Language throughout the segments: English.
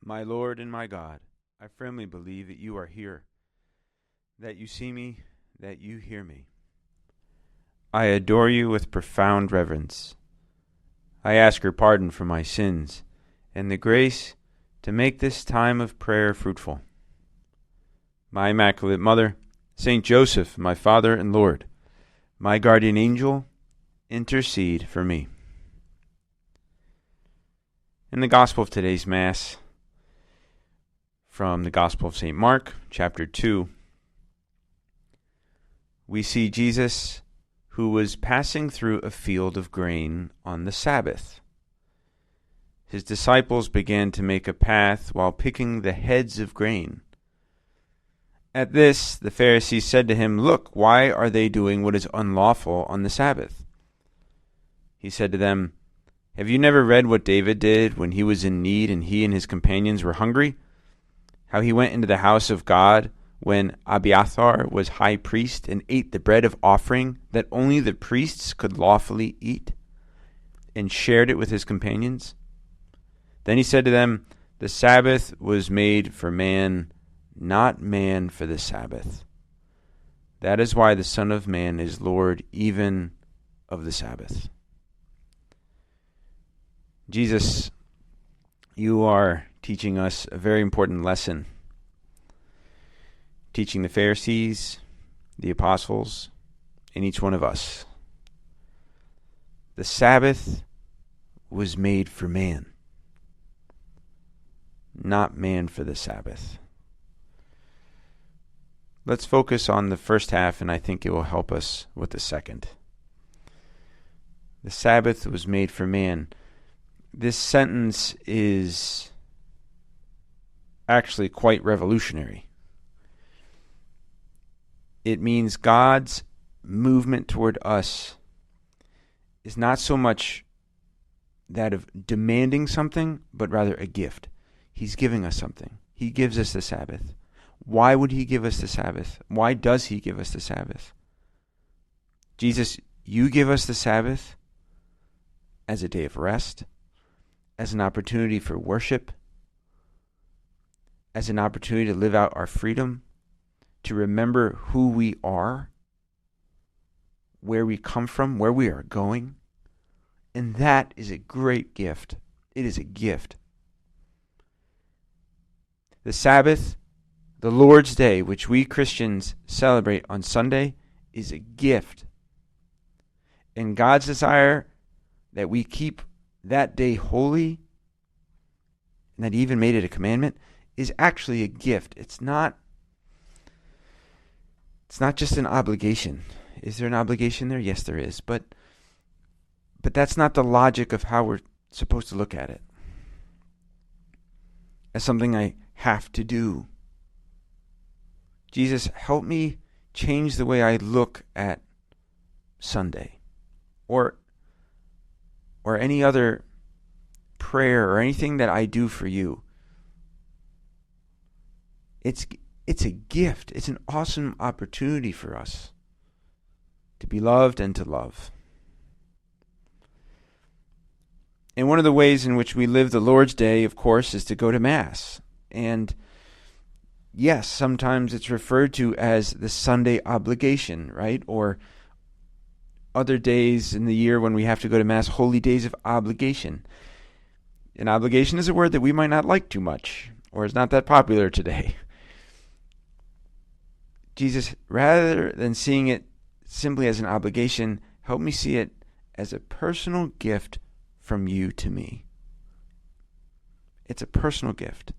My Lord and my God, I firmly believe that you are here, that you see me, that you hear me. I adore you with profound reverence. I ask your pardon for my sins and the grace to make this time of prayer fruitful. My Immaculate Mother, Saint Joseph, my Father and Lord, my guardian angel, intercede for me. In the Gospel of today's Mass, from the Gospel of St. Mark, chapter 2, we see Jesus who was passing through a field of grain on the Sabbath. His disciples began to make a path while picking the heads of grain. At this, the Pharisees said to him, "Look, why are they doing what is unlawful on the Sabbath?" He said to them, "Have you never read what David did when he was in need and he and his companions were hungry? How he went into the house of God when Abiathar was high priest and ate the bread of offering that only the priests could lawfully eat, and shared it with his companions? Then he said to them, 'The Sabbath was made for man, not man for the Sabbath. That is why the Son of Man is Lord even of the Sabbath.'" Jesus, you are teaching us a very important lesson, teaching the Pharisees, the apostles, and each one of us. The Sabbath was made for man, not man for the Sabbath. Let's focus on the first half, and I think it will help us with the second. The Sabbath was made for man. This sentence is actually quite revolutionary. It means God's movement toward us is not so much that of demanding something, but rather a gift. He's giving us something. He gives us the Sabbath. Why would he give us the Sabbath? Why does he give us the Sabbath? Jesus, you give us the Sabbath as a day of rest, as an opportunity for worship, as an opportunity to live out our freedom, to remember who we are, where we come from, where we are going. And that is a great gift. It is a gift. The Sabbath, the Lord's Day, which we Christians celebrate on Sunday, is a gift. And God's desire that we keep that day holy, and that he even made it a commandment, is actually a gift. It's not just an obligation. Is there an obligation there? Yes, there is. But that's not the logic of how we're supposed to look at it. As something I have to do. Jesus, help me change the way I look at Sunday, or any other prayer or anything that I do for you. It's a gift. It's an awesome opportunity for us to be loved and to love. And one of the ways in which we live the Lord's Day, of course, is to go to Mass. And yes, sometimes it's referred to as the Sunday obligation, right? Or other days in the year when we have to go to Mass, holy days of obligation. And obligation is a word that we might not like too much, or is not that popular today. Jesus, rather than seeing it simply as an obligation, help me see it as a personal gift from you to me. It's a personal gift.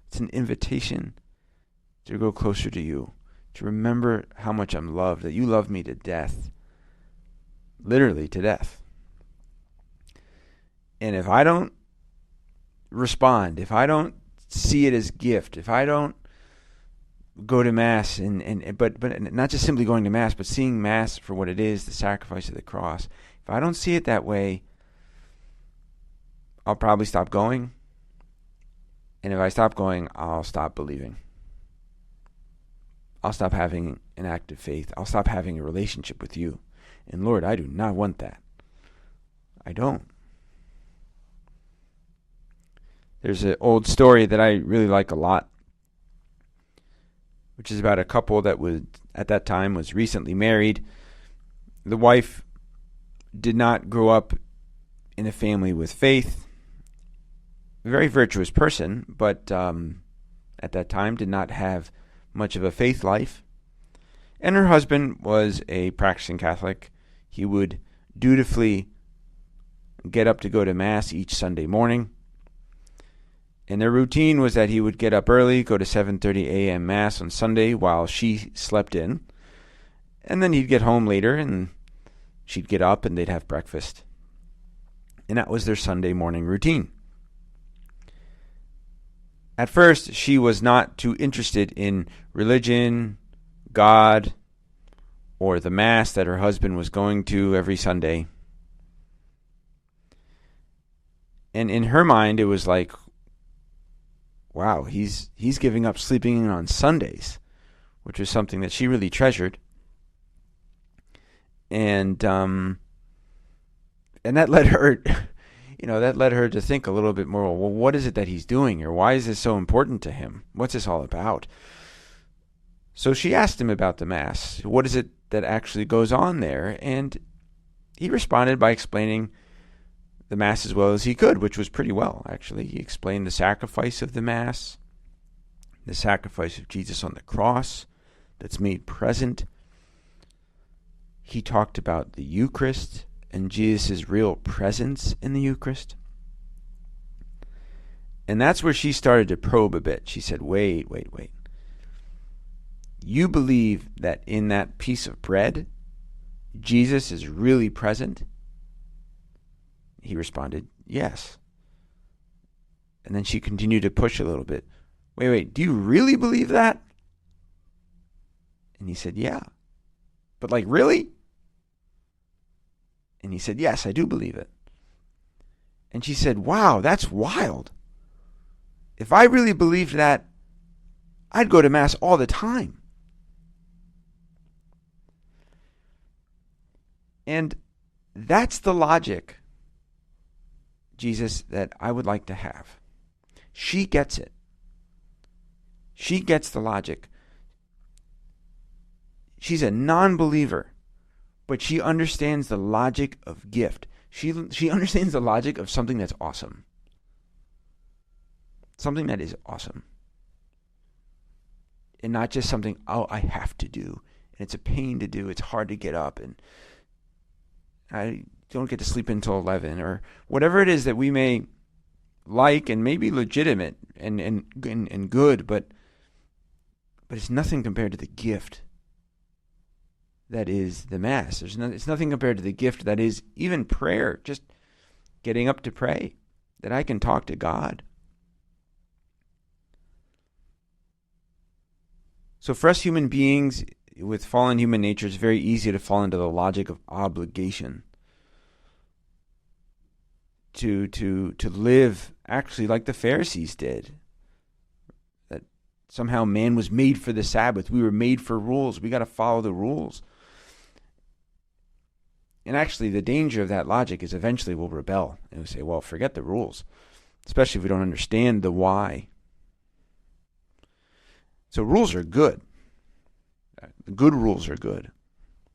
It's an invitation to go closer to you, to remember how much I'm loved, that you love me to death, literally to death. And if I don't respond, if I don't see it as gift, if I don't go to Mass, but not just simply going to Mass, but seeing Mass for what it is, the sacrifice of the cross, if I don't see it that way, I'll probably stop going. And if I stop going, I'll stop believing. I'll stop having an active faith. I'll stop having a relationship with you. And Lord, I do not want that. I don't. There's an old story that I really like a lot, which is about a couple that was at that time was recently married. The wife did not grow up in a family with faith. A very virtuous person, but at that time did not have much of a faith life. And her husband was a practicing Catholic. He would dutifully get up to go to Mass each Sunday morning. And their routine was that he would get up early, go to 7:30 a.m. Mass on Sunday while she slept in. And then he'd get home later and she'd get up and they'd have breakfast. And that was their Sunday morning routine. At first, she was not too interested in religion, God, or the Mass that her husband was going to every Sunday. And in her mind, it was like, wow, he's giving up sleeping in on Sundays, which was something that she really treasured. And that led her, that led her to think a little bit more, well, what is it that he's doing, or why is this so important to him? What's this all about? So she asked him about the Mass. What is it that actually goes on there? And he responded by explaining the Mass as well as he could, which was pretty well, actually. He explained the sacrifice of the Mass, the sacrifice of Jesus on the cross that's made present. He talked about the Eucharist and Jesus' real presence in the Eucharist. And that's where she started to probe a bit. She said, wait. You believe that in that piece of bread, Jesus is really present? He responded, yes. And then she continued to push a little bit. Wait, do you really believe that? And he said, yeah. But really? And he said, yes, I do believe it. And she said, wow, that's wild. If I really believed that, I'd go to Mass all the time. And that's the logic, Jesus, that I would like to have. She gets it. She gets the logic. She's a non-believer, but she understands the logic of gift. She understands the logic of something that's awesome. Something that is awesome. And not just something, I have to do. And it's a pain to do. It's hard to get up. And I don't get to sleep until 11. Or whatever it is that we may like and may be legitimate and good. But it's nothing compared to the gift that is the Mass. It's nothing compared to the gift that is even prayer. Just getting up to pray. That I can talk to God. So for us human beings, with fallen human nature, it's very easy to fall into the logic of obligation. To live actually like the Pharisees did. That somehow man was made for the Sabbath. We were made for rules. We got to follow the rules. And actually the danger of that logic is eventually we'll rebel. And we'll say, well, forget the rules. Especially if we don't understand the why. So rules are good. Good rules are good.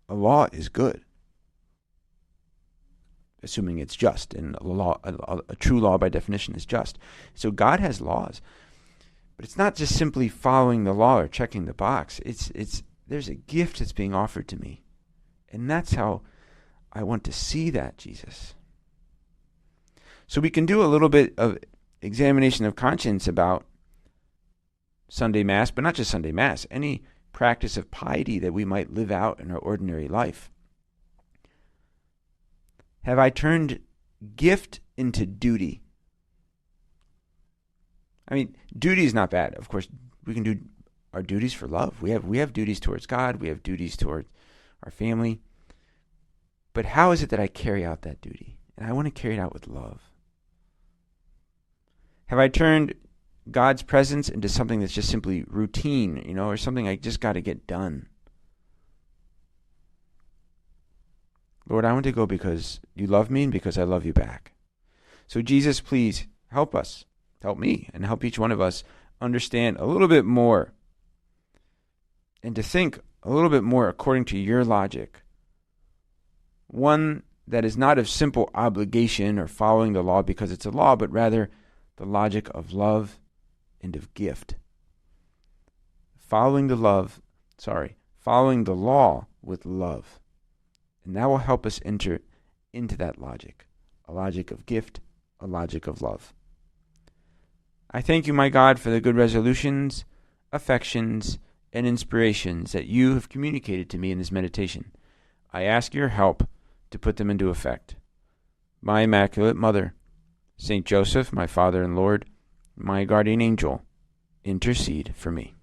A law is good, assuming it's just. And a true law by definition is just. So God has laws, but it's not just simply following the law or checking the box. There's a gift that's being offered to me, and that's how I want to see that, Jesus. So we can do a little bit of examination of conscience about Sunday Mass, but not just Sunday Mass, any practice of piety that we might live out in our ordinary life. Have I turned gift into duty? I mean, duty is not bad. Of course, we can do our duties for love. We have duties towards God. We have duties towards our family. But how is it that I carry out that duty? And I want to carry it out with love. Have I turned God's presence into something that's just simply routine, or something I just got to get done? Lord, I want to go because you love me and because I love you back. So Jesus, please help us help me and help each one of us understand a little bit more and to think a little bit more according to your logic. One that is not of simple obligation or following the law because it's a law, but rather the logic of love and of gift. Following the law with love. And that will help us enter into that logic, a logic of gift, a logic of love. I thank you, my God, for the good resolutions, affections, and inspirations that you have communicated to me in this meditation. I ask your help to put them into effect. My Immaculate Mother, Saint Joseph, my Father and Lord, my guardian angel, intercede for me.